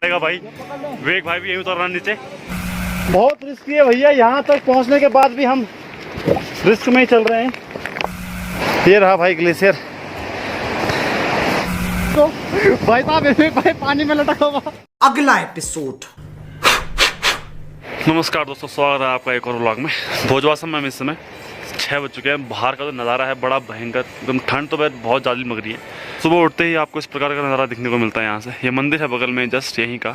पड़ेगा भाई। वेग भाई भी यहीं उतर रहा नीचे। बहुत रिस्की है भैया, यहाँ तक पहुँचने के बाद भी हम रिस्क में ही चल रहे हैं। ये रहा भाई ग्लेशियर। तो भाई साहब भाई पानी में लटका हुआ। अगला एपिसोड। नमस्कार दोस्तों, स्वागत है आपका एक और व्लॉग में। भोजवासम में इस समय 6 बज चुके हैं। बाहर का जो नज़ारा है बड़ा भयंकर, एकदम ठंड तो बहुत ज़्यादा लग रही है। सुबह उठते ही आपको इस प्रकार का नज़ारा दिखने को मिलता है। यहाँ से ये मंदिर है बगल में, जस्ट यहीं का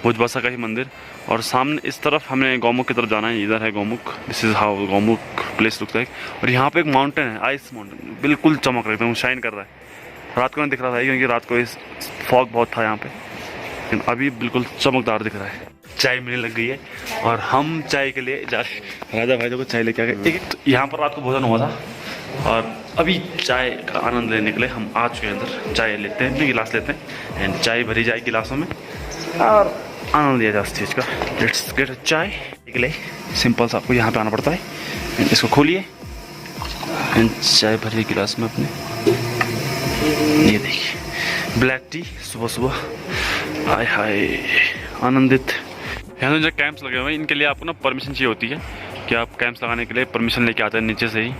भोजवासा का ही मंदिर। और सामने इस तरफ हमें गौमुख की तरफ जाना है। इधर है Gaumukh, this is how Gaumukh place looks like. और यहाँ पे एक माउंटेन है, आइस माउंटेन, बिल्कुल चमक रहा है, शाइन कर रहा है। रात को नहीं दिख रहा था क्योंकि रात को इस फॉग बहुत था यहाँ पे, लेकिन अभी बिल्कुल चमकदार दिख रहा है। चाय मिलने लग गई है और हम चाय के लिए जा रहे हैं। राजा भाई को चाय लेके आ गए। तो यहाँ पर रात को भोजन हुआ था और अभी चाय का आनंद लेने के लिए हम आ चुके हैं अंदर। चाय लेते हैं, गिलास लेते हैं एंड चाय भरी जाए गिलासों में और आनंद लिया जाए उस चीज़ का। लेट्स गेट चाय के लिए सिंपल सा आपको यहाँ पे आना पड़ता है। इसको खोलिए एंड चाय भरी गिलास में अपने, ये देखिए ब्लैक टी सुबह सुबह। हाय हाय आनंदित। यहाँ जो कैंप्स लगे हुए हैं इनके लिए आपको ना परमिशन चाहिए होती है कि आप कैंप्स लगाने के लिए परमिशन लेके आते हैं नीचे से ही,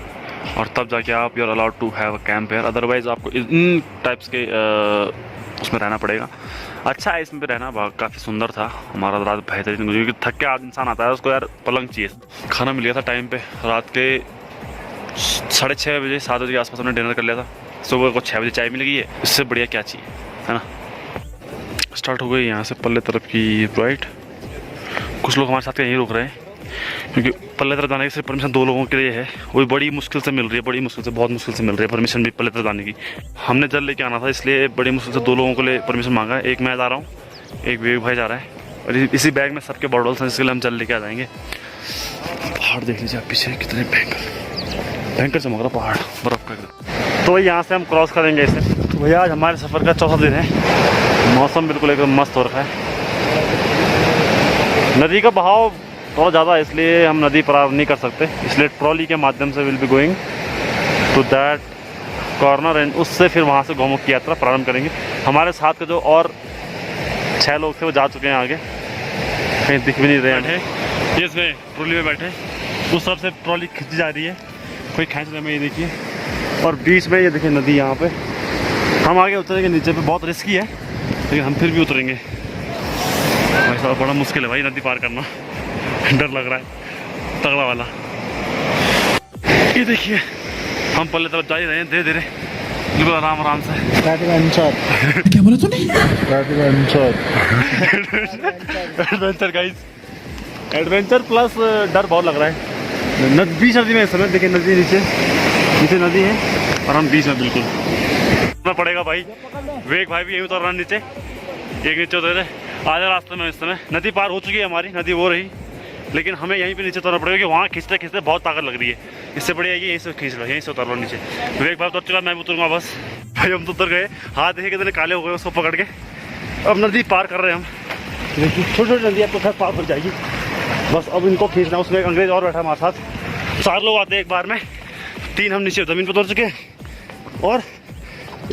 और तब जाके आप you are allowed to have a camp here. Otherwise आपको इन टाइप्स के उसमें रहना पड़ेगा। अच्छा है इसमें भी रहना, काफ़ी सुंदर था हमारा रात, बेहतरीन। क्योंकि थक के इंसान आता है उसको यार पलंग चाहिए। खाना मिल गया था टाइम पे, रात के 6:30 बजे 7 बजे के आसपास हमने डिनर कर लिया था। सुबह को 6 बजे चाय मिल गई है, इससे बढ़िया क्या चाहिए, है ना। स्टार्ट हो गई यहाँ से पल्ले तरफ की राइड। कुछ लोग हमारे साथ यहीं रुक रहे हैं क्योंकि पल्ले तरफ जाने की सिर्फ परमिशन 2 लोगों के लिए है। वो भी बड़ी मुश्किल से मिल रही है, बड़ी मुश्किल से, बहुत मुश्किल से मिल रही है परमिशन भी पल्ले तरफ जाने की। हमने जल लेके आना था इसलिए बड़ी मुश्किल से 2 लोगों के लिए परमिशन मांगा है। एक मैं जा रहा हूँ, एक वेग भाई जा रहा है, और इसी बैग में सबके बॉटल्स हैं, इसके लिए हम जल लेके आ जाएंगे। पहाड़ देख लीजिए आप पीछे, कितने भयंकर चमक रहा पहाड़ बर्फ का। तो यहाँ से हम क्रॉस करेंगे इसे। तो भैया आज हमारे सफ़र का 4था दिन है। मौसम बिल्कुल एकदम मस्त हो रखा है। नदी का बहाव थोड़ा ज़्यादा है इसलिए हम नदी पार नहीं कर सकते, इसलिए ट्रॉली के माध्यम से will be going to that corner and उससे फिर वहाँ से गौमुख की यात्रा प्रारंभ करेंगे। हमारे साथ के जो और 6 लोग थे वो जा चुके हैं आगे, कहीं दिख भी नहीं रहे हैं। ये इसमें ट्रॉली में बैठे, उस तरफ से ट्रॉली खींची जा रही है, कोई खींच रहे में, ये देखिए। और बीच में ये देखिए नदी। यहाँ पे हम आगे उतरेंगे, नीचे पे बहुत रिस्की है लेकिन हम फिर भी उतरेंगे। भाई साहब बड़ा मुश्किल है भाई नदी पार करना, डर लग रहा है तगड़ा वाला। ये देखिए हम पल्ले तरफ जा ही रहे हैं धीरे धीरे, बिल्कुल आराम आराम से। क्या बोला तूने? एडवेंचर गाइस, एडवेंचर प्लस डर बहुत लग रहा है। बीच नदी में इस समय देखिए, नदी नीचे नदी है और हम बीच में बिल्कुल उतरना पड़ेगा भाई। वेग भाई भी यहीं उतर रहा नीचे, एक नीचे उतर रहे आधे रास्ते में। इस समय नदी पार हो चुकी है हमारी, नदी वो रही, लेकिन हमें यहीं पे नीचे उतरना पड़ेगा क्योंकि वहाँ खींचते खींचते बहुत ताकत लग रही है। इससे बढ़िया यहीं से खींच लो, यहीं से उतर लो नीचे। वेग भाई उतर चुका, मैं भी उतरूँगा बस। भाई हम तो उतर गए, हाथ देखिए कितने काले हो गए उसको पकड़ के। अब नदी पार कर रहे हैं हम, देखिए छोटी छोटी नदी आपको खैर पार हो जाएगी, बस अब इनको खींचना। उसमें एक अंग्रेज और बैठा हमारे साथ, 4 लोग आते हैं एक बार में। 3 हम नीचे ज़मीन पर उतर चुके हैं और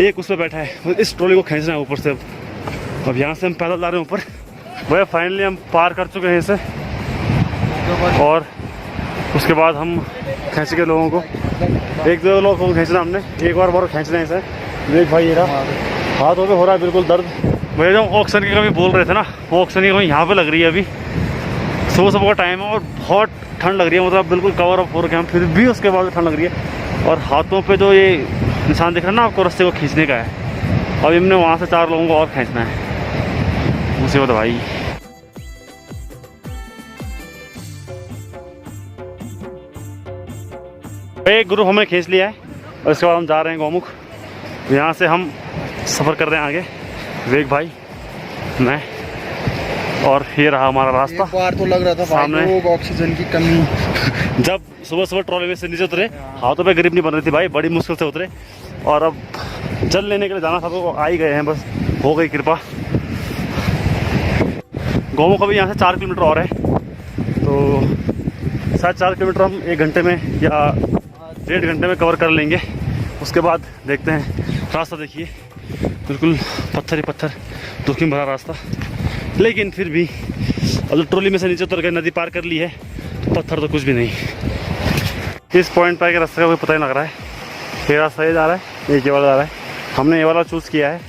एक उस पर बैठा है, इस ट्रॉली को खींचना है ऊपर से। अब यहाँ से हम पैदल जा रहे हैं ऊपर। वह फाइनली हम पार कर चुके हैं इसे, और उसके बाद हम खींच के लोगों को, 1-2 लोगों को खींचना हमने, एक बार खींचना है इसे। देख भाई ये रहा, हाथों पे हो रहा है बिल्कुल दर्द। भैया जो ऑक्सीजन की कमी बोल रहे थे ना, वो ऑक्सीजन की कमी यहाँ पे लग रही है। अभी सुबह का टाइम है और बहुत ठंड लग रही है, मतलब बिल्कुल कवर अप हो रखे हैं, फिर भी उसके बाद ठंड लग रही है। और हाथों पे जो ये निशान दिख रहा है ना आपको, रस्ते को खींचने का है। अब हमने वहाँ से 4 लोगों को और खींचना है, मुसीबत भाई। एक ग्रुप हमें खींच लिया है और इसके बाद हम जा रहे हैं गौमुख। यहाँ से हम सफ़र कर रहे हैं आगे, वेग भाई, मैं, और ये रहा हमारा रास्ता। एक बार तो लग रहा था सामने वो ऑक्सीजन की कमी। जब सुबह ट्रॉली में से नीचे उतरे, हाथों पे ग्रिप नहीं बन रही थी भाई, बड़ी मुश्किल से उतरे। और अब जल लेने के लिए जाना था तो आ ही गए हैं, बस हो गई कृपा। गौमुख अभी यहाँ से 4 किलोमीटर और है, तो शायद 4 किलोमीटर हम 1 घंटे में या 1.5 घंटे में कवर कर लेंगे। उसके बाद देखते हैं। रास्ता देखिए बिल्कुल पत्थर ही पत्थर, जोखिम भरा रास्ता। लेकिन फिर भी अब तो ट्रॉली में से नीचे उतर के नदी पार कर ली है, पत्थर तो कुछ भी नहीं। इस पॉइंट पर आके रास्ते का कोई पता नहीं लग रहा है। ये रास्ता ये जा रहा है, ये वाला जा रहा है। हमने ये वाला चूज़ किया है।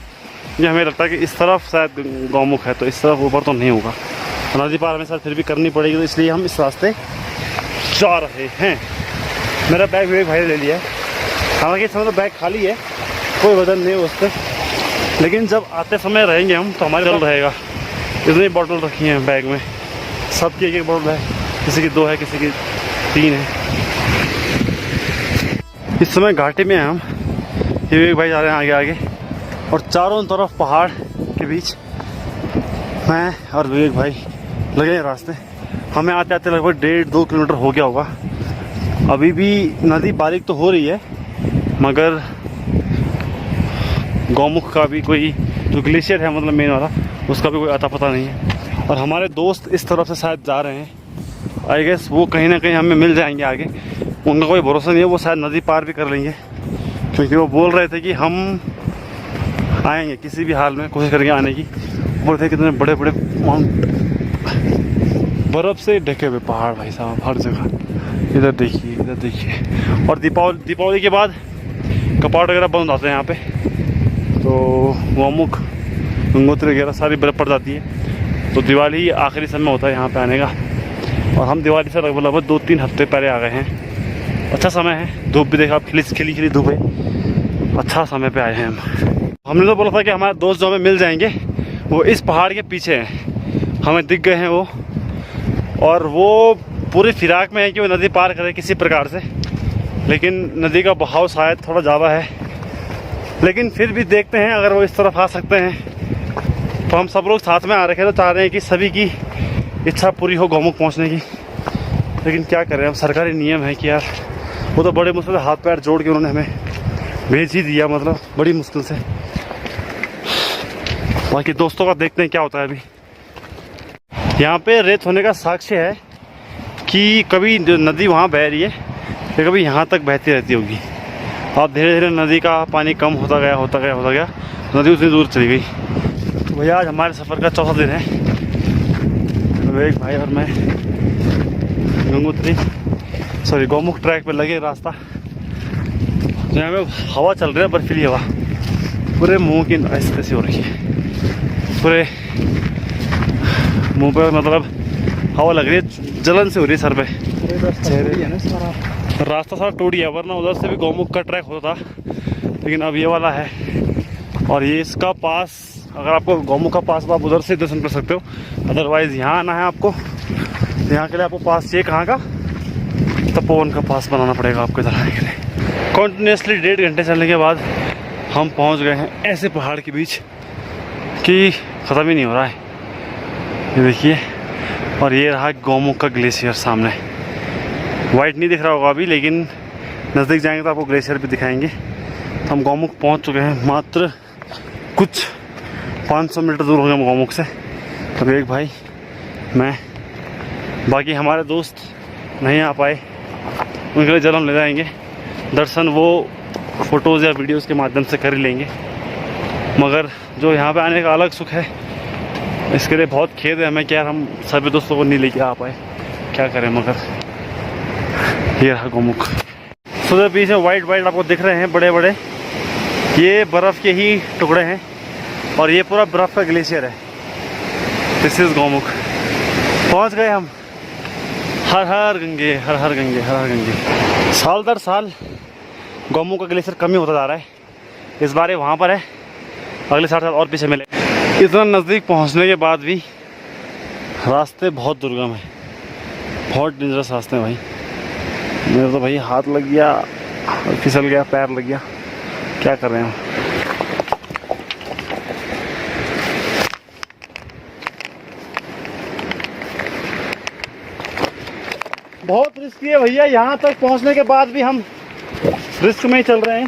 ये हमें लगता है कि इस तरफ शायद गौमुख है, तो इस तरफ ऊपर तो नहीं होगा। नदी पार हमें शायद फिर भी करनी पड़ेगी, तो इसलिए हम इस रास्ते जा रहे हैं। मेरा बैग भी भाई ले लिया है, हालांकि इस समय तो बैग खाली है, कोई वजन नहीं है उस पर। लेकिन जब आते समय रहेंगे हम तो हमारे चल रहेगा। इतनी बॉटल रखी हैं बैग में, सबकी एक एक बॉटल है, किसी की 2 है, किसी की 3 है। इस समय घाटी में हैं हम। ये भाई जा रहे हैं आगे आगे, और चारों तरफ पहाड़ के बीच मैं और विवेक भाई लगे हैं रास्ते। हमें आते आते लगभग 1.5-2 किलोमीटर हो गया होगा। अभी भी नदी बारीक तो हो रही है, मगर गौमुख का भी कोई जो ग्लेशियर है, मतलब मेन वाला, उसका भी कोई अता पता नहीं है। और हमारे दोस्त इस तरफ से शायद जा रहे हैं। आई गेस वो कहीं ना कहीं हमें मिल जाएंगे आगे। उनका कोई भरोसा नहीं है, वो शायद नदी पार भी कर लेंगे, क्योंकि वो बोल रहे थे कि हम आएंगे किसी भी हाल में, कोशिश करेंगे आने की। बोल रहे थे कितने बड़े बड़े माउंट, बर्फ़ से ढके हुए पहाड़ भाई साहब हर जगह। इधर देखिए, इधर देखिए। और दीपावली के बाद कपाट वगैरह बंद होते हैं यहाँ पे, तो गौमुख, गंगोत्री वगैरह सारी बर्फ़ पड़ जाती है। तो दिवाली आखिरी समय होता है यहाँ पे आने का, और हम दिवाली से लगभग 2-3 हफ्ते पहले आ गए हैं। अच्छा समय है, धूप भी देखा आप, खिली धूप है, अच्छा समय पे आए हैं हम। हमने तो बोला था कि हमारे दोस्त जो हमें मिल जाएंगे वो इस पहाड़ के पीछे हैं, हमें दिख गए हैं वो, और वो पूरी फिराक में है कि वो नदी पार करे किसी प्रकार से। लेकिन नदी का बहाव शायद थोड़ा ज़्यादा है, लेकिन फिर भी देखते हैं अगर वो इस तरफ आ सकते हैं तो हम सब लोग साथ में आ रखे, तो चाह रहे हैं कि सभी की इच्छा पूरी हो गौमुख पहुंचने की। लेकिन क्या करें, अब सरकारी नियम है कि यार, वो तो बड़े मुश्किल से हाथ पैर जोड़ के उन्होंने हमें भेज ही दिया, मतलब बड़ी मुश्किल से। बाकी दोस्तों का देखते हैं क्या होता है। अभी यहाँ पे रेत होने का साक्ष्य है कि कभी नदी वहाँ बह रही है, या कभी यहाँ तक बहती रहती होगी। अब धीरे धीरे नदी का पानी कम होता गया, नदी उतनी दूर चली गई। तो भैया आज हमारे सफ़र का चौथा दिन है। विवेक भाई और मैं गौमुख ट्रैक पे लगे रास्ता। तो यहाँ पे हवा चल रही है, बर्फीली हवा, पूरे मुंह की ऐसी हो रही है, पूरे मुंह पे मतलब हवा लग रही है, जलन से हो रही है सर पे। रास्ता सारा टूट गया, वरना उधर से भी गौमुख का ट्रैक होता था, लेकिन अब ये वाला है। और ये इसका पास, अगर आपको गौमुख का पास तो आप उधर से दर्शन कर सकते हो, अदरवाइज़ यहाँ आना है आपको। यहाँ के लिए आपको पास चाहिए, कहाँ का, तपोवन का पास बनाना पड़ेगा आपको इधर आने के लिए। कॉन्टिन्यूसली 1.5 घंटे चलने के बाद हम पहुँच गए हैं ऐसे पहाड़ के बीच कि ख़त्म ही नहीं हो रहा है। ये देखिए, और ये रहा गौमुख का ग्लेशियर सामने। वाइट नहीं दिख रहा होगा अभी, लेकिन नज़दीक जाएंगे तो आपको ग्लेशियर भी दिखाएंगे। तो हम गौमुख पहुंच चुके हैं, मात्र कुछ 500 मीटर दूर हो गए हम गौमुख से। तो एक भाई, मैं, बाकी हमारे दोस्त नहीं आ पाए, उनके लिए जल हम ले जाएंगे। दर्शन वो फ़ोटोज़ या वीडियोज़ के माध्यम से कर ही लेंगे, मगर जो यहाँ पे आने का अलग सुख है, इसके लिए बहुत खेद है हमें कि यार हम सभी दोस्तों को नहीं लेके आ पाए, क्या करें। मगर ये रहा गौमुख। सुबह पीछे वाइट आपको दिख रहे हैं बड़े बड़े, ये बर्फ़ के ही टुकड़े हैं, और ये पूरा बर्फ़ का ग्लेशियर है। This is Gaumukh. पहुँच गए हम। हर हर गंगे, हर हर गंगे, हर हर गंगे। साल दर साल गौमुख का ग्लेशियर कम ही होता जा रहा है। इस बार ये वहाँ पर है, अगले 60 साल और पीछे मिले। इतना नज़दीक पहुँचने के बाद भी रास्ते बहुत दुर्गम है, बहुत डेंजरस रास्ते हैं भाई। मेरा तो भाई हाथ लग गया, फिसल गया, पैर लग गया, क्या कर रहे हैं हम। बहुत रिस्की है भैया, यहाँ तक पहुँचने के बाद भी हम रिस्क में ही चल रहे हैं।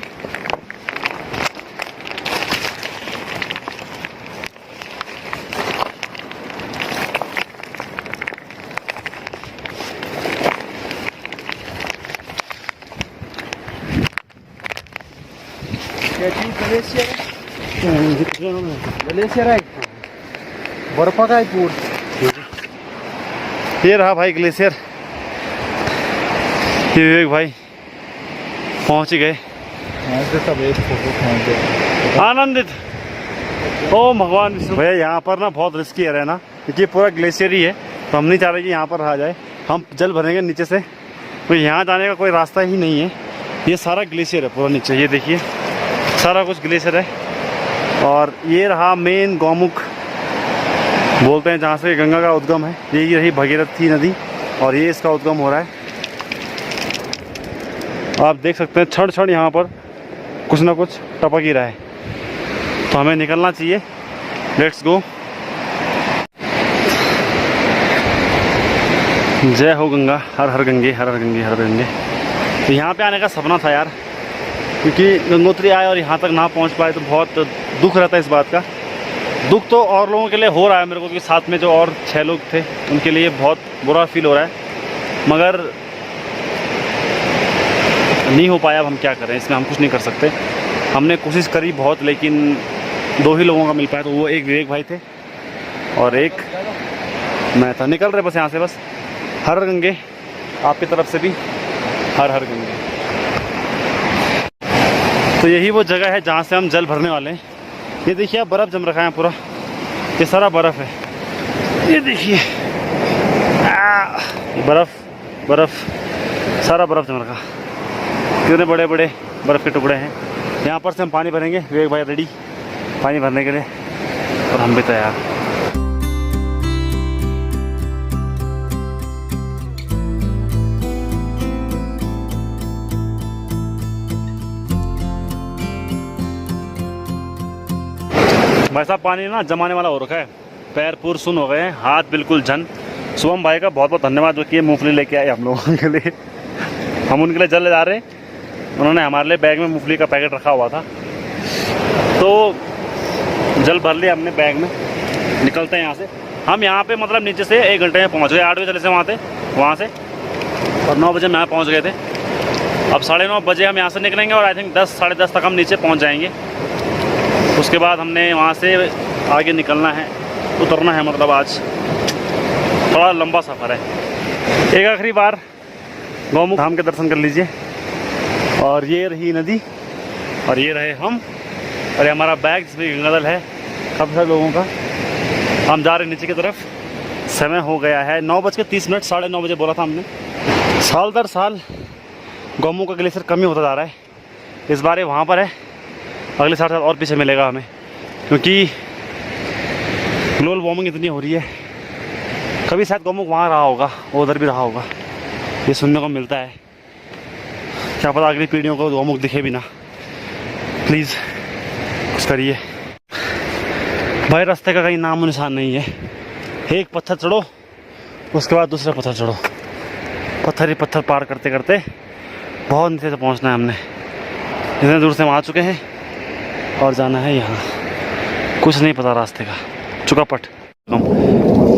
ग्लेशियर है। बर्फा का ही पूर। ये रहा भाई ग्लेशियर। ये विवेक भाई पहुंच ही गए। सब एक फोटो खींच आनंदित ओ भगवान विष्णु। भैया यहाँ पर ना बहुत रिस्की है ना, क्योंकि पूरा ग्लेशियर ही है, तो हम नहीं चाह रहे कि यहाँ पर रहा जाए। हम जल भरेंगे नीचे से, तो यहाँ जाने का कोई रास्ता ही नहीं है। ये सारा ग्लेशियर है पूरा नीचे, ये देखिए सारा कुछ ग्लेशियर है। और ये रहा मेन गौमुख बोलते हैं, जहाँ से गंगा का उद्गम है। यही रही भगीरथी नदी और ये इसका उद्गम हो रहा है। आप देख सकते हैं क्षण क्षण यहाँ पर कुछ ना कुछ टपक ही रहा है, तो हमें निकलना चाहिए। Let's go. जय हो गंगा, हर हर गंगे, हर हर गंगे, हर हर गंगे। तो यहाँ पे आने का सपना था यार, क्योंकि गंगोत्री आए और यहाँ तक ना पहुँच पाए तो बहुत दुख रहता है इस बात का। दुख तो और लोगों के लिए हो रहा है मेरे को, क्योंकि साथ में जो और 6 लोग थे उनके लिए बहुत बुरा फील हो रहा है, मगर नहीं हो पाया। अब हम क्या करें, इसमें हम कुछ नहीं कर सकते। हमने कोशिश करी बहुत, लेकिन 2 ही लोगों का मिल पाया, तो वो एक विवेक भाई थे और एक मैं था। निकल रहे बस यहाँ से, बस हर हर गंगे। आपकी तरफ से भी हर हर गंगे। तो यही वो जगह है जहाँ से हम जल भरने वाले हैं। ये देखिए आप, बर्फ़ जम रखा है पूरा, ये सारा बर्फ़ है। ये देखिए बर्फ़ सारा बर्फ़ जम रखा। कितने बड़े बड़े बर्फ़ के टुकड़े हैं। यहाँ पर से हम पानी भरेंगे। विवेक भाई रेडी पानी भरने के लिए, और हम भी तैयार। भाई साहब पानी ना जमाने वाला हो रखा है, पैर पूर सुन हो गए हैं, हाथ बिल्कुल झन। शुभम भाई का बहुत बहुत धन्यवाद जो कि ये मूंगफली लेके आए हम लोगों के लिए। हम उनके लिए जल ले जा रहे हैं, उन्होंने हमारे लिए बैग में मूंगफली का पैकेट रखा हुआ था, तो जल भर लिया हमने बैग में। निकलते हैं यहाँ से। हम यहाँ पे मतलब नीचे से 1 घंटे में पहुँच गए। 8 बजे चले से वहाँ से और 9 बजे हम यहाँ पहुँच गए थे। अब 9:30 बजे हम यहाँ से निकलेंगे और आई थिंक 10 साढ़े 10 तक हम नीचे पहुँच जाएंगे। उसके बाद हमने वहाँ से आगे निकलना है, उतरना है। मतलब आज थोड़ा लंबा सफ़र है। एक आखिरी बार गौमुख धाम के दर्शन कर लीजिए। और ये रही नदी और ये रहे हम, और ये हमारा बैग जिसमें गंगाजल है काफ़ी सारे लोगों का। हम जा रहे नीचे की तरफ। समय हो गया है 9:30, 9:30 बजे बोला था हमने। साल दर साल गौमुख का ग्लेशियर कम ही होता जा रहा है। इस बार ये वहाँ पर है, अगले 60 साल और पीछे मिलेगा हमें, क्योंकि ग्लोबल वार्मिंग इतनी हो रही है। कभी शायद गौमुख वहाँ रहा होगा, वो उधर भी रहा होगा, ये सुनने को मिलता है। क्या पता अगली पीढ़ियों को गौमुख दिखे भी ना। प्लीज़ कुछ करिए भाई। रास्ते का कहीं नामो निशान नहीं है। एक पत्थर चढ़ो, उसके बाद दूसरा पत्थर चढ़ो, पत्थर ही पत्थर पार करते करते बहुत नीचे से पहुँचना है हमने। इतने दूर से हम आ चुके हैं और जाना है यहाँ। कुछ नहीं पता रास्ते का, चुकापट।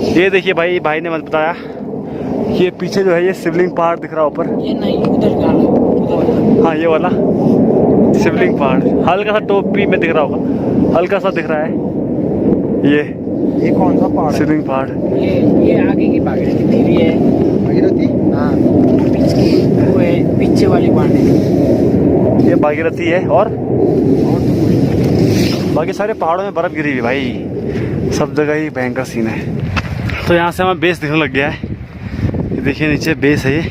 ये देखिए भाई ने मुझे बताया, ये पीछे जो है ये शिवलिंग पहाड़ दिख रहा है ऊपर। ये नहीं, उधर का। हाँ ये वाला शिवलिंग पहाड़ हल्का सा टोपी में दिख रहा होगा, हल्का सा दिख रहा है। ये कौन सा पहाड़? शिवलिंग पहाड़। ये आगे की भागीरथी देवी है। भागीरथी? हाँ, वो है पीछे वाली पहाड़ है। ये भागीरथी है। और बाकी सारे पहाड़ों में बर्फ़ गिरी हुई भाई, सब जगह ही भयंकर सीन है। तो यहाँ से हमें बेस दिखने लग गया है। ये देखिए नीचे बेस है, ये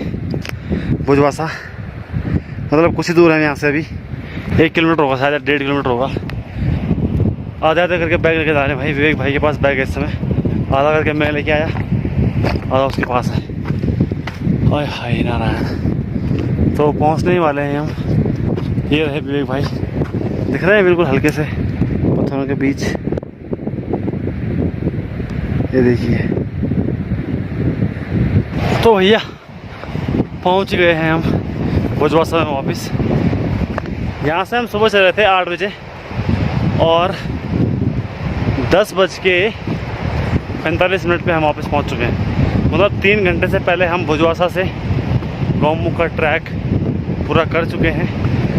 भुजवासा। मतलब कुछ ही दूर है यहाँ से, अभी 1 किलोमीटर होगा शायद, 1.5 किलोमीटर होगा। आधा आधा करके बैग लेके जा रहे हैं भाई। विवेक भाई के पास बैग है इस समय, आधा करके मैं लेके आया, आधा उसके पास है। ओए हाय नारायण। तो पहुँचने ही वाले हैं हम। ये रहे विवेक भाई, दिख रहे हैं बिल्कुल हल्के से पत्थरों के बीच। ये देखिए। तो भैया पहुंच गए हैं हम भुजवासा में वापस। यहाँ से हम सुबह चले रहे थे 8 बजे और 10:45 पे हम वापस पहुंच चुके हैं। मतलब 3 घंटे से पहले हम भुजवासा से गौमुख का ट्रैक पूरा कर चुके हैं।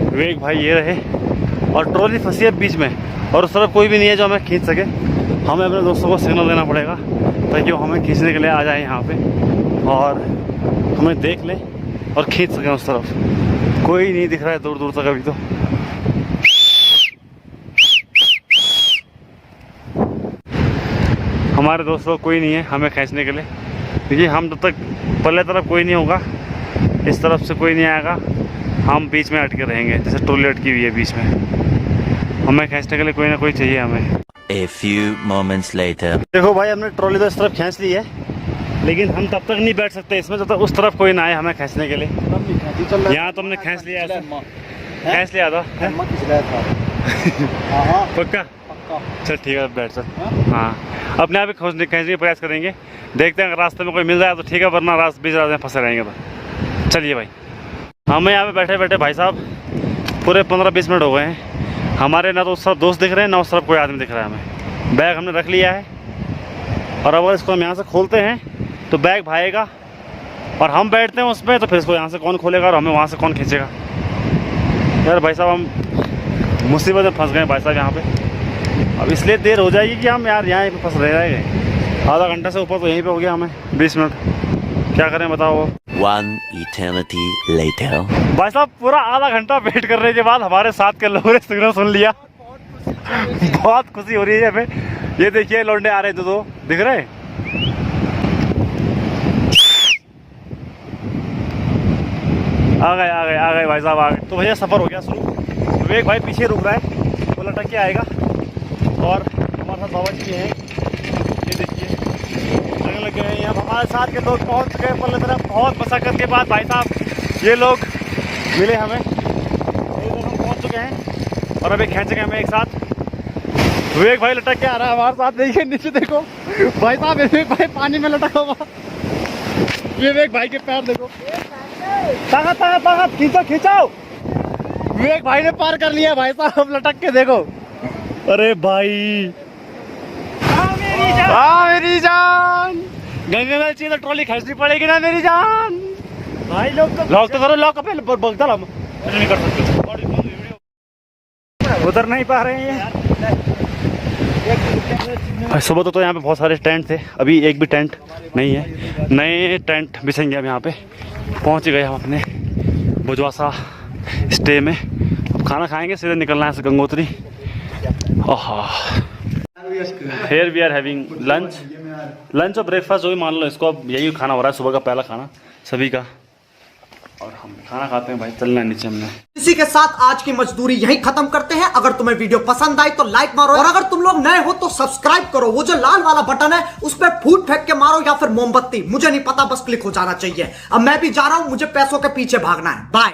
विवेक भाई ये रहे और ट्रॉली फंसी है बीच में और उस तरफ कोई भी नहीं है जो हमें खींच सके। हमें अपने दोस्तों को सिग्नल देना पड़ेगा ताकि वो हमें खींचने के लिए आ जाए यहाँ पे और हमें देख ले और खींच सकें उस तरफ। कोई नहीं दिख रहा है दूर दूर तक अभी तो। हमारे दोस्तों कोई नहीं है हमें खींचने के लिए, क्योंकि हम जब तक पल्ले तरफ कोई नहीं होगा, इस तरफ से कोई नहीं आएगा, हम बीच में अटके रहेंगे जैसे ट्रॉली अटकी हुई है बीच में। हमें खींचने के लिए कोई ना कोई चाहिए हमें। A few moments later. देखो भाई, हमने ट्रॉली तो इस तरफ खींच ली है, लेकिन हम तब तक नहीं बैठ सकते इसमें जब तक उस तरफ कोई ना आए हमें खींचने के लिए। यहाँ तो हमने खींच लिया, खींच लिया था पक्का। चल ठीक है, बैठ चल। हाँ, अपने आप ही खींचने का प्रयास करेंगे, देखते हैं अगर रास्ते में कोई मिल जाए तो ठीक है, वरना बीच रास्ते में फंसे रहेंगे तो। चलिए भाई, हमें यहाँ पे बैठे बैठे भाई साहब पूरे 15-20 मिनट हो गए हैं। हमारे ना तो उस तरफ दोस्त दिख रहे हैं ना उस तरफ कोई आदमी दिख रहा है हमें। बैग हमने रख लिया है और अगर इसको हम यहाँ से खोलते हैं तो बैग भागेगा और हम बैठते हैं उसमें तो फिर इसको यहाँ से कौन खोलेगा और हमें वहाँ से कौन खींचेगा। यार भाई साहब, हम मुसीबत में फंस गए भाई साहब यहाँ पे। अब इसलिए देर हो जाएगी कि हम यार यहाँ पे फंस रह गए। आधा घंटा से ऊपर तो यहीं पे हो गया हमें, 20 मिनट। क्या करें बताओ। 1 eternity later. भाई साहब, पूरा आधा घंटा वेट करने के बाद हमारे साथ के लोगों ने सिग्नल सुन लिया। बहुत खुशी हो रही है हमें। ये देखिए लौंडे आ रहे हैं, दो दिख रहे हैं। आ गए भाई साहब, आ गए। तो भैया सफ़र हो गया शुरू। विवेक भाई पीछे रुक रहा है, वो लटक के आएगा और हमारे साथ बाबा जी हैं, ये देखिए लगने लगे हैं। यहाँ हमारे साथ के लोग पहुँच गए पल्ले तरफ। बहुत मशक्कत के बाद भाई साहब ये लोग मिले हमें, हम पहुँच चुके हैं और अभी खींचेंगे हमें एक साथ। विवेक भाई लटक के आ रहा है हमारे साथ, देखिए नीचे देखो भाई साहब, विवेक भाई पानी में लटका हुआ। विवेक भाई के पैर देखो, ताकत खींचो। विवेक भाई ने पार कर लिया भाई साहब, लटक के देखो। अरे भाई, मेरी जान, गंगा में चाहिए तो ट्रॉली खींचनी पड़ेगी ना मेरी जान। भाई लॉक तो करो, लॉक पे बोलता हम नहीं कर सकते, उतर नहीं पा रहे हैं। सुबह तो यहाँ पे बहुत सारे टेंट थे, अभी एक भी टेंट नहीं है। नए टेंट बिछेंगे अब यहाँ पे। पहुँच गए हम अपने भुजवासा स्टे में। अब खाना खाएंगे, सीधे निकलना है Gangotri. Here we are having lunch और ब्रेकफास्ट जो भी मान लो इसको, अब यही खाना हो रहा है, सुबह का पहला खाना सभी का। और हम खाना खाते हैं भाई, चलना है नीचे हमने। इसी के साथ आज की मजदूरी यहीं खत्म करते हैं। अगर तुम्हें वीडियो पसंद आई तो लाइक मारो, और अगर तुम लोग नए हो तो सब्सक्राइब करो। वो जो लाल वाला बटन है उस पर फूट फेंक के मारो या फिर मोमबत्ती, मुझे नहीं पता, बस क्लिक हो जाना चाहिए। अब मैं भी जा रहा हूं, मुझे पैसों के पीछे भागना है। बाय।